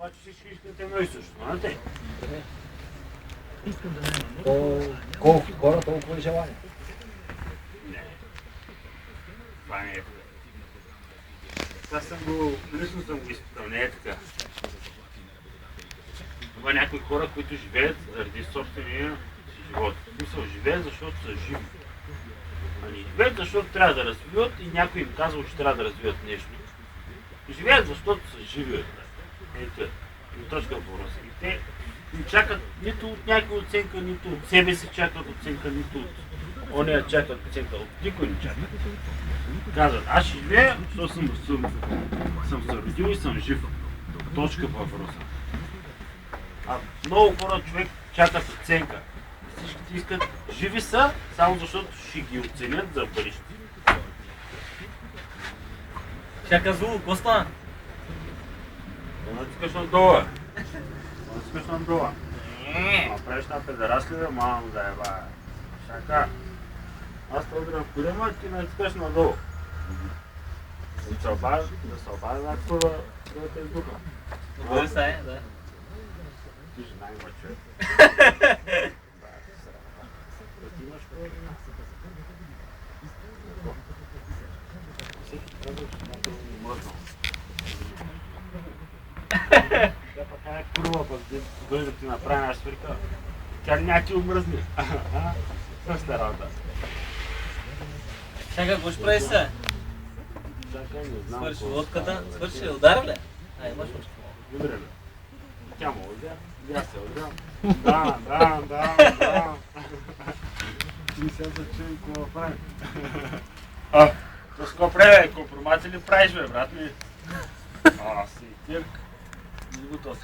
Обаче всички искате едно и също, нали те? Колкото хора, толкова и желания. Не. Това не е така. Това съм го, лично съм го изпитал, не е така. Има някои хора, които живеят заради собствения си живот. Мисъл, живеят, защото са живи. А не живеят, защото трябва да развиват и някой им казва, че трябва да развиват нещо. Живеят, защото са живи. Ето е. Точка в въпроса. И те не чакат нито от някаква оценка, нито от себе си чакат оценка, нито от ония чакат оценка. От никой не чакат. Казват, аз ще живея, защото съм се родил и съм жив. Точка в въпроса. А много хора човек чакат оценка. Всичките искат живи са, само защото ще ги оценят за бъдеще. Чака зло, Коста! Да натискаш надолу. Да натискаш надолу. Направиш на педерас ли да мамо да еба. Чака. Аз те удрям в корема, ти натискаш надолу. Да се обади на курва да те издуха. Добре са е, да. Ти жена има човек. Да ти имаш курва жена. Всеки казва, че някой си не мръзнал. Да пък е курва, пък дойде да ти направи една свирка. Тя няма ти омръзне. Същата работа. Чакай, какво ще правиш сега? Чакай, не знам. Свърши лодката, свърши, удар ли? А, имаш още. Добре, бе. Тя му удря, я се удря. Да. Ти сега да чуем какво прави. То с какво прави, компромати ли правиш, бе, брат ми? Си тирк. Не го тоси.